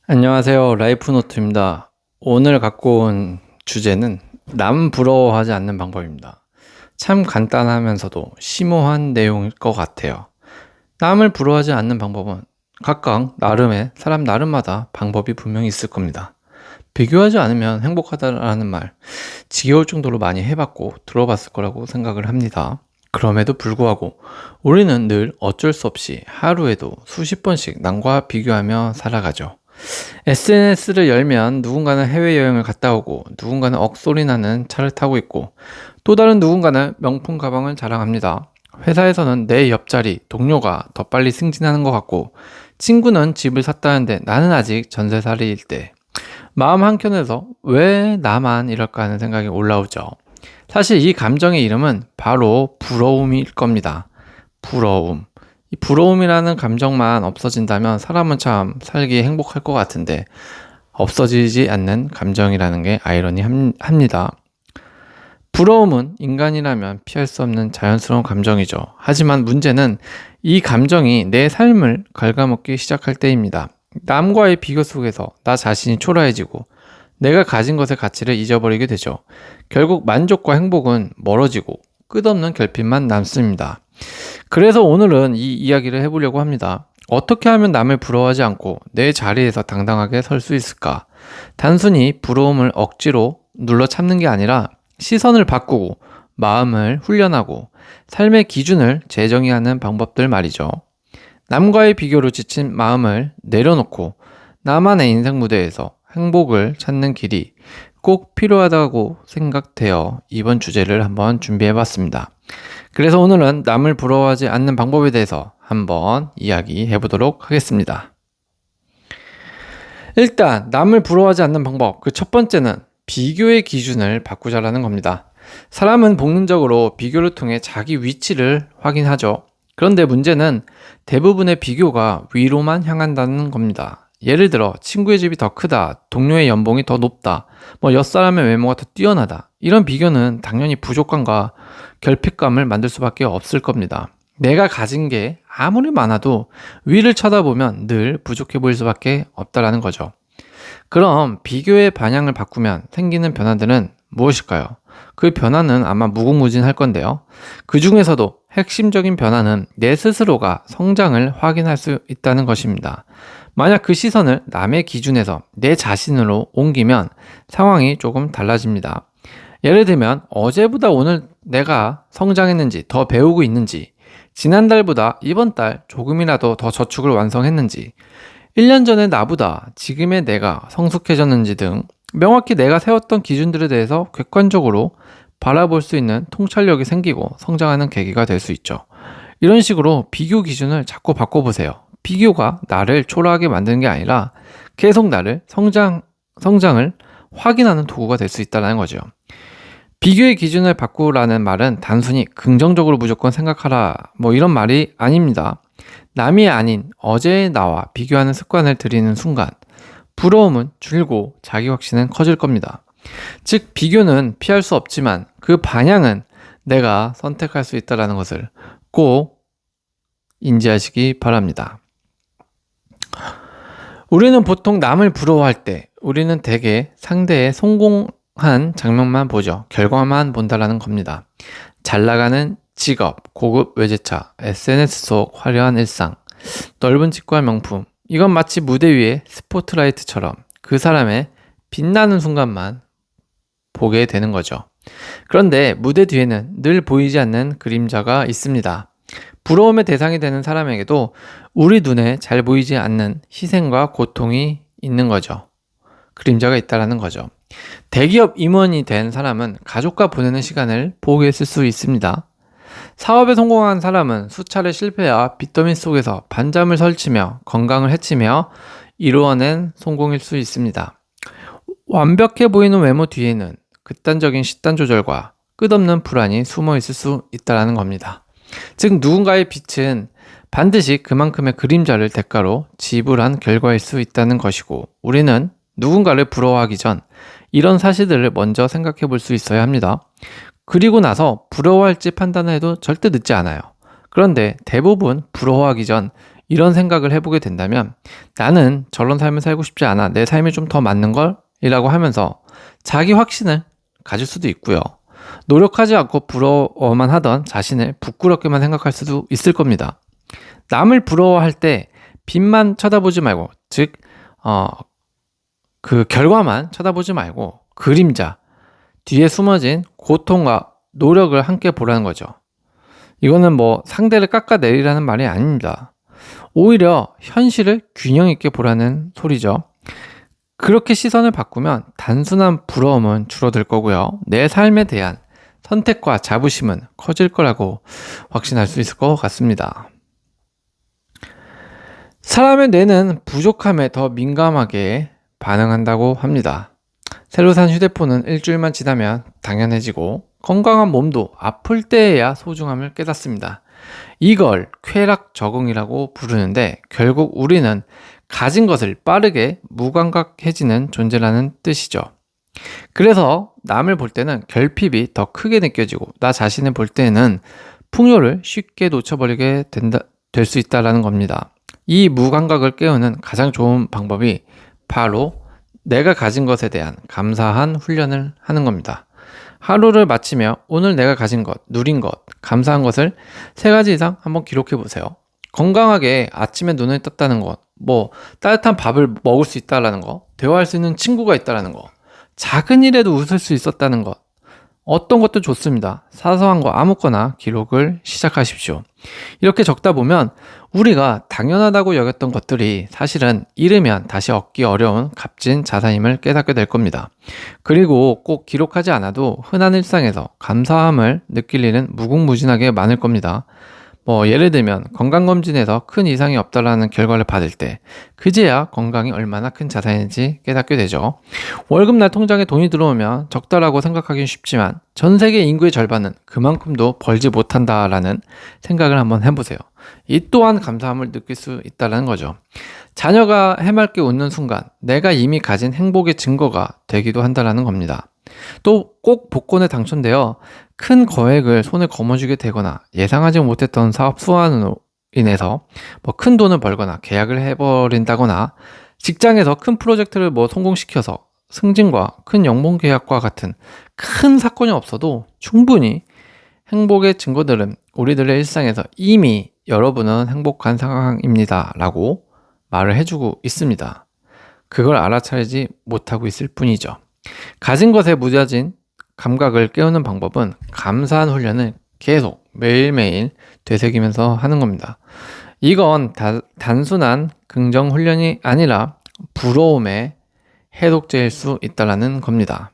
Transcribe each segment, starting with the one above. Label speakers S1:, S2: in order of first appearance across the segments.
S1: 안녕하세요. 라이프노트입니다. 오늘 갖고 온 주제는 남 부러워하지 않는 방법입니다. 참 간단하면서도 심오한 내용일 것 같아요. 남을 부러워하지 않는 방법은 각각 나름의 사람 나름마다 방법이 분명히 있을 겁니다. 비교하지 않으면 행복하다라는 말 지겨울 정도로 많이 해봤고 들어봤을 거라고 생각을 합니다. 그럼에도 불구하고 우리는 늘 어쩔 수 없이 하루에도 수십 번씩 남과 비교하며 살아가죠. SNS를 열면 누군가는 해외여행을 갔다 오고 누군가는 억소리 나는 차를 타고 있고 또 다른 누군가는 명품 가방을 자랑합니다. 회사에서는 내 옆자리 동료가 더 빨리 승진하는 것 같고 친구는 집을 샀다는데 나는 아직 전세살이일 때 마음 한켠에서 왜 나만 이럴까 하는 생각이 올라오죠. 사실 이 감정의 이름은 바로 부러움일 겁니다. 부러움. 이 부러움이라는 감정만 없어진다면 사람은 참 살기 행복할 것 같은데 없어지지 않는 감정이라는 게 아이러니합니다. 부러움은 인간이라면 피할 수 없는 자연스러운 감정이죠. 하지만 문제는 이 감정이 내 삶을 갉아먹기 시작할 때입니다. 남과의 비교 속에서 나 자신이 초라해지고 내가 가진 것의 가치를 잊어버리게 되죠. 결국 만족과 행복은 멀어지고 끝없는 결핍만 남습니다. 그래서 오늘은 이 이야기를 해보려고 합니다. 어떻게 하면 남을 부러워하지 않고 내 자리에서 당당하게 설 수 있을까? 단순히 부러움을 억지로 눌러 참는 게 아니라 시선을 바꾸고 마음을 훈련하고 삶의 기준을 재정의하는 방법들 말이죠. 남과의 비교로 지친 마음을 내려놓고 나만의 인생 무대에서 행복을 찾는 길이 꼭 필요하다고 생각되어 이번 주제를 한번 준비해봤습니다. 그래서 오늘은 남을 부러워하지 않는 방법에 대해서 한번 이야기해 보도록 하겠습니다. 일단 남을 부러워하지 않는 방법, 그 첫 번째는 비교의 기준을 바꾸자라는 겁니다. 사람은 본능적으로 비교를 통해 자기 위치를 확인하죠. 그런데 문제는 대부분의 비교가 위로만 향한다는 겁니다. 예를 들어 친구의 집이 더 크다, 동료의 연봉이 더 높다, 옆사람의 외모가 더 뛰어나다. 이런 비교는 당연히 부족감과 결핍감을 만들 수밖에 없을 겁니다. 내가 가진 게 아무리 많아도 위를 쳐다보면 늘 부족해 보일 수밖에 없다라는 거죠. 그럼 비교의 방향을 바꾸면 생기는 변화들은 무엇일까요? 그 변화는 아마 무궁무진할 건데요. 그 중에서도 핵심적인 변화는 내 스스로가 성장을 확인할 수 있다는 것입니다. 만약 그 시선을 남의 기준에서 내 자신으로 옮기면 상황이 조금 달라집니다. 예를 들면 어제보다 오늘 내가 성장했는지, 더 배우고 있는지, 지난달보다 이번 달 조금이라도 더 저축을 완성했는지, 1년 전의 나보다 지금의 내가 성숙해졌는지 등 명확히 내가 세웠던 기준들에 대해서 객관적으로 바라볼 수 있는 통찰력이 생기고 성장하는 계기가 될 수 있죠. 이런 식으로 비교 기준을 자꾸 바꿔보세요. 비교가 나를 초라하게 만드는 게 아니라 계속 나를 성장을 확인하는 도구가 될 수 있다는 거죠. 비교의 기준을 바꾸라는 말은 단순히 긍정적으로 무조건 생각하라 이런 말이 아닙니다. 남이 아닌 어제의 나와 비교하는 습관을 들이는 순간 부러움은 줄고 자기 확신은 커질 겁니다. 즉 비교는 피할 수 없지만 그 방향은 내가 선택할 수 있다는 것을 꼭 인지하시기 바랍니다. 우리는 보통 남을 부러워할 때 우리는 대개 상대의 성공한 장면만 보죠. 결과만 본다라는 겁니다. 잘 나가는 직업, 고급 외제차, SNS 속 화려한 일상, 넓은 집과 명품, 이건 마치 무대 위의 스포트라이트처럼 그 사람의 빛나는 순간만 보게 되는 거죠. 그런데 무대 뒤에는 늘 보이지 않는 그림자가 있습니다. 부러움의 대상이 되는 사람에게도 우리 눈에 잘 보이지 않는 희생과 고통이 있는 거죠. 그림자가 있다라는 거죠. 대기업 임원이 된 사람은 가족과 보내는 시간을 포기했을 수 있습니다. 사업에 성공한 사람은 수차례 실패와 빚더미 속에서 반잠을 설치며 건강을 해치며 이루어낸 성공일 수 있습니다. 완벽해 보이는 외모 뒤에는 극단적인 식단 조절과 끝없는 불안이 숨어 있을 수 있다는 겁니다. 즉 누군가의 빛은 반드시 그만큼의 그림자를 대가로 지불한 결과일 수 있다는 것이고 우리는 누군가를 부러워하기 전 이런 사실들을 먼저 생각해 볼 수 있어야 합니다. 그리고 나서 부러워할지 판단을 해도 절대 늦지 않아요. 그런데 대부분 부러워하기 전 이런 생각을 해보게 된다면 나는 저런 삶을 살고 싶지 않아. 내 삶이 좀 더 맞는 걸? 이라고 하면서 자기 확신을 가질 수도 있고요. 노력하지 않고 부러워만 하던 자신을 부끄럽게만 생각할 수도 있을 겁니다. 남을 부러워할 때 빛만 쳐다보지 말고, 즉, 그 결과만 쳐다보지 말고 그림자, 뒤에 숨어진 고통과 노력을 함께 보라는 거죠. 이거는 뭐 상대를 깎아내리라는 말이 아닙니다. 오히려 현실을 균형 있게 보라는 소리죠. 그렇게 시선을 바꾸면 단순한 부러움은 줄어들 거고요. 내 삶에 대한 선택과 자부심은 커질 거라고 확신할 수 있을 것 같습니다. 사람의 뇌는 부족함에 더 민감하게 반응한다고 합니다. 새로 산 휴대폰은 일주일만 지나면 당연해지고 건강한 몸도 아플 때에야 소중함을 깨닫습니다. 이걸 쾌락 적응이라고 부르는데 결국 우리는 가진 것을 빠르게 무감각해지는 존재라는 뜻이죠. 그래서 남을 볼 때는 결핍이 더 크게 느껴지고 나 자신을 볼 때는 풍요를 쉽게 놓쳐버리게 될 수 있다는 겁니다. 이 무감각을 깨우는 가장 좋은 방법이 바로 내가 가진 것에 대한 감사한 훈련을 하는 겁니다. 하루를 마치며 오늘 내가 가진 것, 누린 것, 감사한 것을 3가지 이상 한번 기록해 보세요. 건강하게 아침에 눈을 떴다는 것, 뭐 따뜻한 밥을 먹을 수 있다는 거, 대화할 수 있는 친구가 있다는 거, 작은 일에도 웃을 수 있었다는 것, 어떤 것도 좋습니다. 사소한 거 아무거나 기록을 시작하십시오. 이렇게 적다 보면 우리가 당연하다고 여겼던 것들이 사실은 잃으면 다시 얻기 어려운 값진 자산임을 깨닫게 될 겁니다. 그리고 꼭 기록하지 않아도 흔한 일상에서 감사함을 느낄 일은 무궁무진하게 많을 겁니다. 예를 들면 건강검진에서 큰 이상이 없다라는 결과를 받을 때 그제야 건강이 얼마나 큰 자산인지 깨닫게 되죠. 월급날 통장에 돈이 들어오면 적다라고 생각하기는 쉽지만 전 세계 인구의 절반은 그만큼도 벌지 못한다라는 생각을 한번 해보세요. 이 또한 감사함을 느낄 수 있다는 거죠. 자녀가 해맑게 웃는 순간 내가 이미 가진 행복의 증거가 되기도 한다는 겁니다. 또 꼭 복권에 당첨되어 큰 거액을 손에 거머쥐게 되거나 예상하지 못했던 사업 수완으로 인해서 큰 돈을 벌거나 계약을 해버린다거나 직장에서 큰 프로젝트를 성공시켜서 승진과 큰 연봉 계약과 같은 큰 사건이 없어도 충분히 행복의 증거들은 우리들의 일상에서 이미 여러분은 행복한 상황입니다 라고 말을 해주고 있습니다. 그걸 알아차리지 못하고 있을 뿐이죠. 가진 것에 무뎌진 감각을 깨우는 방법은 감사한 훈련을 계속 매일매일 되새기면서 하는 겁니다. 이건 단순한 긍정 훈련이 아니라 부러움의 해독제일 수 있다는 겁니다.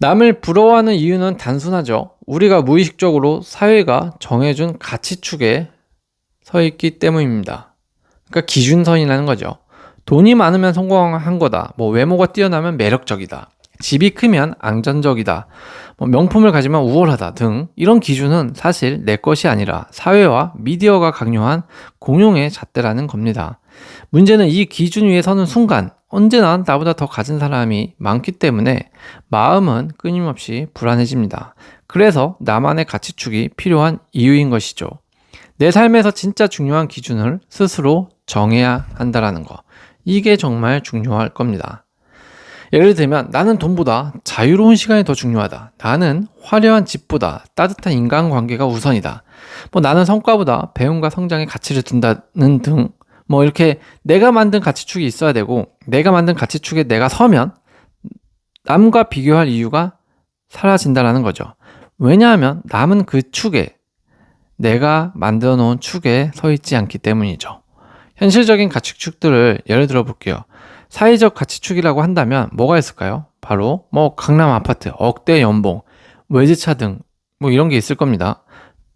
S1: 남을 부러워하는 이유는 단순하죠. 우리가 무의식적으로 사회가 정해준 가치축에 서 있기 때문입니다. 그러니까 기준선이라는 거죠. 돈이 많으면 성공한 거다. 외모가 뛰어나면 매력적이다. 집이 크면 안전적이다. 명품을 가지면 우월하다 등 이런 기준은 사실 내 것이 아니라 사회와 미디어가 강요한 공용의 잣대라는 겁니다. 문제는 이 기준 위에 서는 순간 언제나 나보다 더 가진 사람이 많기 때문에 마음은 끊임없이 불안해집니다. 그래서 나만의 가치축이 필요한 이유인 것이죠. 내 삶에서 진짜 중요한 기준을 스스로 정해야 한다는 거. 이게 정말 중요할 겁니다. 예를 들면 나는 돈보다 자유로운 시간이 더 중요하다. 나는 화려한 집보다 따뜻한 인간관계가 우선이다. 나는 성과보다 배움과 성장에 가치를 둔다는 등 이렇게 내가 만든 가치축이 있어야 되고 내가 만든 가치축에 내가 서면 남과 비교할 이유가 사라진다는 거죠. 왜냐하면 남은 그 축에 내가 만들어 놓은 축에 서 있지 않기 때문이죠. 현실적인 가치축들을 예를 들어 볼게요. 사회적 가치축이라고 한다면 뭐가 있을까요? 바로 강남 아파트, 억대 연봉, 외제차 등 이런 게 있을 겁니다.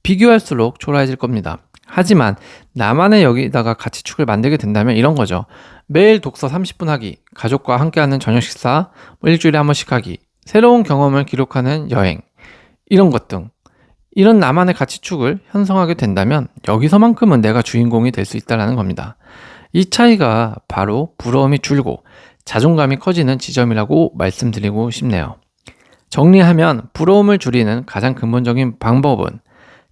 S1: 비교할수록 초라해질 겁니다. 하지만 나만의 여기다가 가치축을 만들게 된다면 이런 거죠. 매일 독서 30분 하기, 가족과 함께하는 저녁 식사, 일주일에 한 번씩 하기, 새로운 경험을 기록하는 여행, 이런 것 등 이런 나만의 가치축을 형성하게 된다면 여기서만큼은 내가 주인공이 될 수 있다는 겁니다. 이 차이가 바로 부러움이 줄고 자존감이 커지는 지점이라고 말씀드리고 싶네요. 정리하면 부러움을 줄이는 가장 근본적인 방법은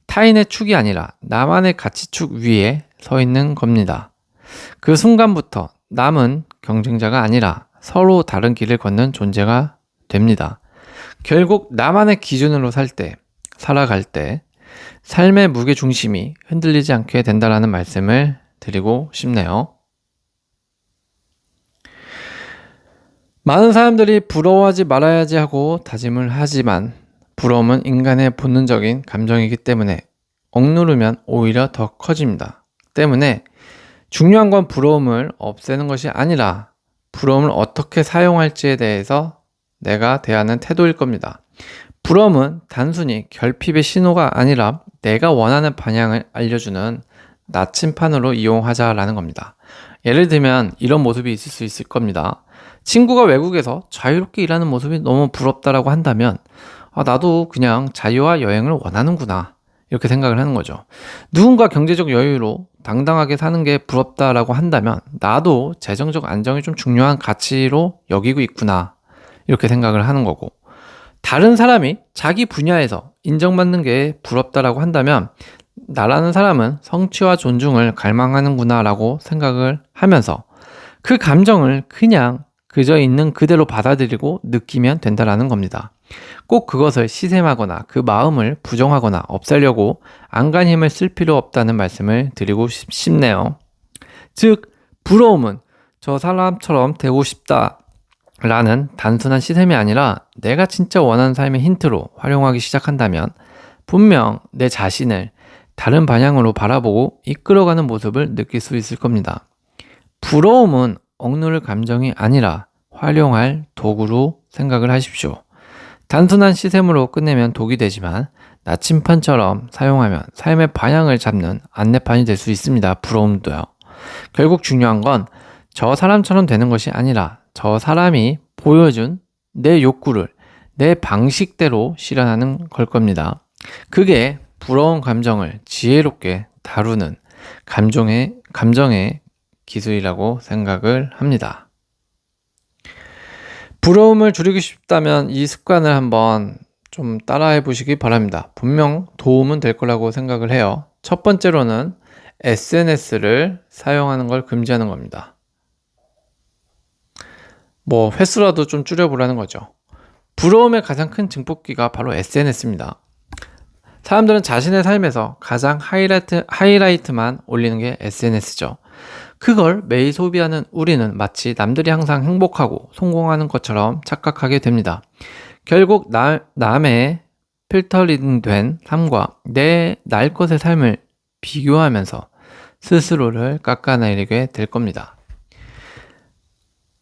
S1: 타인의 축이 아니라 나만의 가치축 위에 서 있는 겁니다. 그 순간부터 남은 경쟁자가 아니라 서로 다른 길을 걷는 존재가 됩니다. 결국 나만의 기준으로 살아갈 때 삶의 무게 중심이 흔들리지 않게 된다라는 말씀을 드리고 싶네요. 많은 사람들이 부러워하지 말아야지 하고 다짐을 하지만 부러움은 인간의 본능적인 감정이기 때문에 억누르면 오히려 더 커집니다. 때문에 중요한 건 부러움을 없애는 것이 아니라 부러움을 어떻게 사용할지에 대해서 내가 대하는 태도일 겁니다. 부러움은 단순히 결핍의 신호가 아니라 내가 원하는 방향을 알려주는 나침판으로 이용하자라는 겁니다. 예를 들면 이런 모습이 있을 수 있을 겁니다. 친구가 외국에서 자유롭게 일하는 모습이 너무 부럽다라고 한다면 나도 그냥 자유와 여행을 원하는구나 이렇게 생각을 하는 거죠. 누군가 경제적 여유로 당당하게 사는 게 부럽다라고 한다면 나도 재정적 안정이 좀 중요한 가치로 여기고 있구나 이렇게 생각을 하는 거고, 다른 사람이 자기 분야에서 인정받는 게 부럽다라고 한다면 나라는 사람은 성취와 존중을 갈망하는구나 라고 생각을 하면서 그 감정을 그냥 그저 있는 그대로 받아들이고 느끼면 된다라는 겁니다. 꼭 그것을 시샘하거나 그 마음을 부정하거나 없애려고 안간 힘을 쓸 필요 없다는 말씀을 드리고 싶네요. 즉, 부러움은 저 사람처럼 되고 싶다 라는 단순한 시샘이 아니라 내가 진짜 원하는 삶의 힌트로 활용하기 시작한다면 분명 내 자신을 다른 방향으로 바라보고 이끌어가는 모습을 느낄 수 있을 겁니다. 부러움은 억누를 감정이 아니라 활용할 도구로 생각을 하십시오. 단순한 시샘으로 끝내면 독이 되지만 나침판처럼 사용하면 삶의 방향을 잡는 안내판이 될 수 있습니다. 부러움도요. 결국 중요한 건 저 사람처럼 되는 것이 아니라 저 사람이 보여준 내 욕구를 내 방식대로 실현하는 걸 겁니다. 그게 부러운 감정을 지혜롭게 다루는 감정의 기술이라고 생각을 합니다. 부러움을 줄이고 싶다면 이 습관을 한번 좀 따라해 보시기 바랍니다. 분명 도움은 될 거라고 생각을 해요. 첫 번째로는 SNS를 사용하는 걸 금지하는 겁니다. 횟수라도 좀 줄여보라는 거죠. 부러움의 가장 큰 증폭기가 바로 SNS입니다. 사람들은 자신의 삶에서 가장 하이라이트만 올리는 게 SNS죠. 그걸 매일 소비하는 우리는 마치 남들이 항상 행복하고 성공하는 것처럼 착각하게 됩니다. 결국 남의 필터링된 삶과 날 것의 삶을 비교하면서 스스로를 깎아내리게 될 겁니다.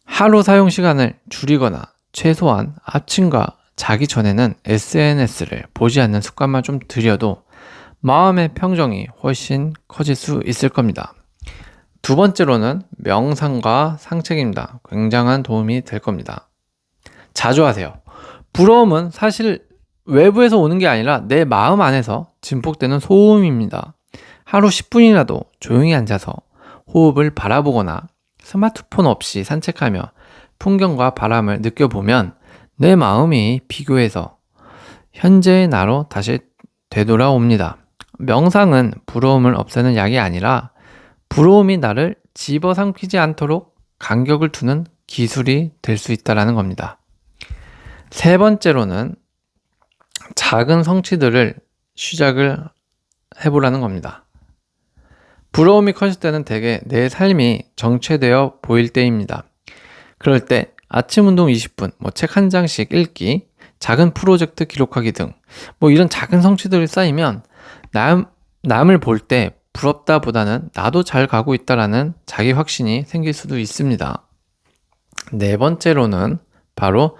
S1: 하루 사용 시간을 줄이거나 최소한 아침과 자기 전에는 SNS를 보지 않는 습관만 좀 들여도 마음의 평정이 훨씬 커질 수 있을 겁니다. 두 번째로는 명상과 산책입니다. 굉장한 도움이 될 겁니다. 자주 하세요. 부러움은 사실 외부에서 오는 게 아니라 내 마음 안에서 증폭되는 소음입니다. 하루 10분이라도 조용히 앉아서 호흡을 바라보거나 스마트폰 없이 산책하며 풍경과 바람을 느껴보면 내 마음이 비교해서 현재의 나로 다시 되돌아옵니다. 명상은 부러움을 없애는 약이 아니라 부러움이 나를 집어삼키지 않도록 간격을 두는 기술이 될 수 있다는 겁니다. 세 번째로는 작은 성취들을 시작을 해보라는 겁니다. 부러움이 커질 때는 대개 내 삶이 정체되어 보일 때입니다. 그럴 때 아침 운동 20분, 책 한 장씩 읽기, 작은 프로젝트 기록하기 등 이런 작은 성취들이 쌓이면 남을 볼 때 부럽다보다는 나도 잘 가고 있다라는 자기 확신이 생길 수도 있습니다. 네 번째로는 바로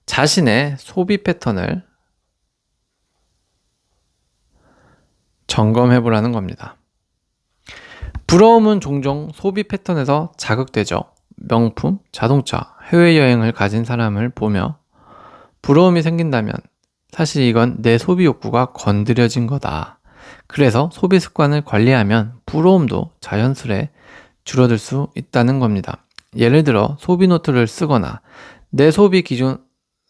S1: 자신의 소비 패턴을 점검해 보라는 겁니다. 부러움은 종종 소비 패턴에서 자극되죠. 명품, 자동차, 해외여행을 가진 사람을 보며 부러움이 생긴다면 사실 이건 내 소비 욕구가 건드려진 거다. 그래서 소비 습관을 관리하면 부러움도 자연스레 줄어들 수 있다는 겁니다. 예를 들어 소비 노트를 쓰거나 내 소비 기준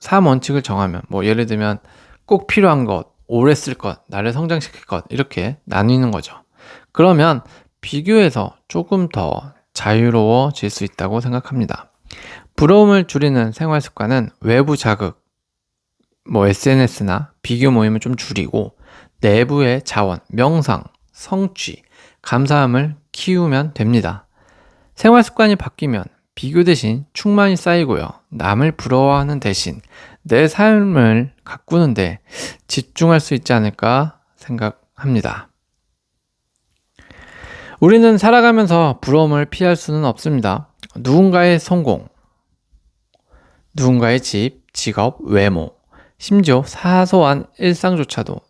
S1: 3원칙을 정하면 예를 들면 꼭 필요한 것, 오래 쓸 것, 나를 성장시킬 것, 이렇게 나뉘는 거죠. 그러면 비교해서 조금 더 자유로워질 수 있다고 생각합니다. 부러움을 줄이는 생활 습관은 외부 자극, SNS나 비교 모임을 좀 줄이고 내부의 자원, 명상, 성취, 감사함을 키우면 됩니다. 생활 습관이 바뀌면 비교 대신 충만이 쌓이고요. 남을 부러워하는 대신 내 삶을 가꾸는데 집중할 수 있지 않을까 생각합니다. 우리는 살아가면서 부러움을 피할 수는 없습니다. 누군가의 성공, 누군가의 집, 직업, 외모, 심지어 사소한 일상조차도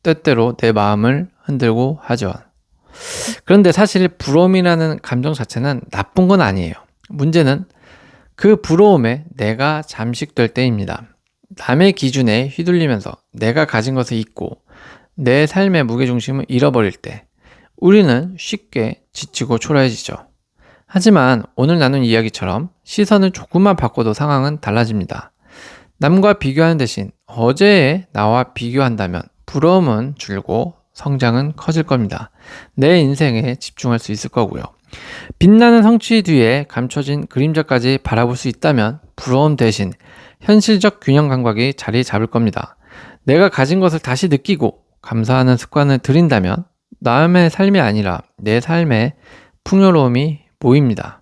S1: 때때로 내 마음을 흔들고 하죠. 그런데 사실 부러움이라는 감정 자체는 나쁜 건 아니에요. 문제는 그 부러움에 내가 잠식될 때입니다. 남의 기준에 휘둘리면서 내가 가진 것을 잊고 내 삶의 무게중심을 잃어버릴 때 우리는 쉽게 지치고 초라해지죠. 하지만 오늘 나눈 이야기처럼 시선을 조금만 바꿔도 상황은 달라집니다. 남과 비교하는 대신 어제의 나와 비교한다면 부러움은 줄고 성장은 커질 겁니다. 내 인생에 집중할 수 있을 거고요. 빛나는 성취 뒤에 감춰진 그림자까지 바라볼 수 있다면 부러움 대신 현실적 균형 감각이 자리 잡을 겁니다. 내가 가진 것을 다시 느끼고 감사하는 습관을 들인다면 남의 삶이 아니라 내 삶의 풍요로움이 보입니다.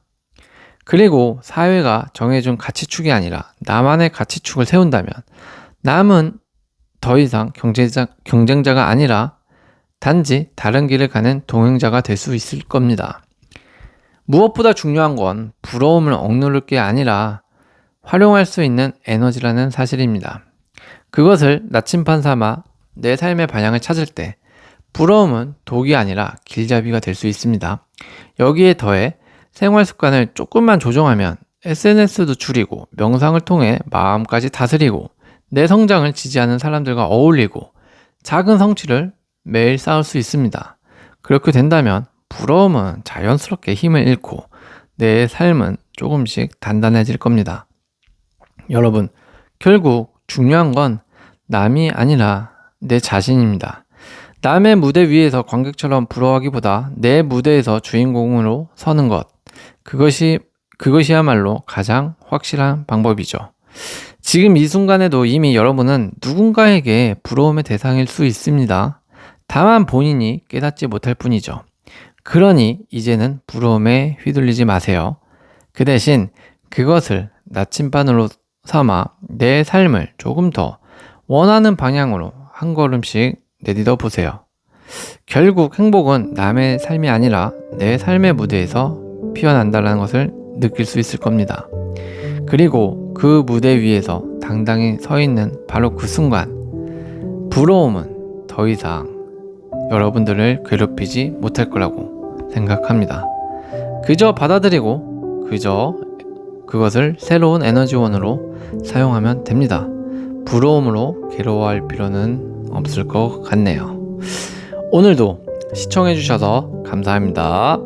S1: 그리고 사회가 정해준 가치축이 아니라 나만의 가치축을 세운다면 남은 더 이상 경쟁자가 아니라 단지 다른 길을 가는 동행자가 될 수 있을 겁니다. 무엇보다 중요한 건 부러움을 억누를 게 아니라 활용할 수 있는 에너지라는 사실입니다. 그것을 나침반 삼아 내 삶의 방향을 찾을 때 부러움은 독이 아니라 길잡이가 될 수 있습니다. 여기에 더해 생활 습관을 조금만 조정하면 SNS도 줄이고 명상을 통해 마음까지 다스리고 내 성장을 지지하는 사람들과 어울리고 작은 성취를 매일 쌓을 수 있습니다. 그렇게 된다면 부러움은 자연스럽게 힘을 잃고 내 삶은 조금씩 단단해질 겁니다. 여러분, 결국 중요한 건 남이 아니라 내 자신입니다. 남의 무대 위에서 관객처럼 부러워하기보다 내 무대에서 주인공으로 서는 것, 그것이야말로 가장 확실한 방법이죠. 지금 이 순간에도 이미 여러분은 누군가에게 부러움의 대상일 수 있습니다. 다만 본인이 깨닫지 못할 뿐이죠. 그러니 이제는 부러움에 휘둘리지 마세요. 그 대신 그것을 나침반으로 삼아 내 삶을 조금 더 원하는 방향으로 한 걸음씩 내딛어 보세요. 결국 행복은 남의 삶이 아니라 내 삶의 무대에서 피어난다는 것을 느낄 수 있을 겁니다. 그리고 그 무대 위에서 당당히 서 있는 바로 그 순간 부러움은 더 이상 여러분들을 괴롭히지 못할 거라고 생각합니다. 그저 받아들이고 그저 그것을 새로운 에너지원으로 사용하면 됩니다. 부러움으로 괴로워할 필요는 없을 것 같네요. 오늘도 시청해주셔서 감사합니다.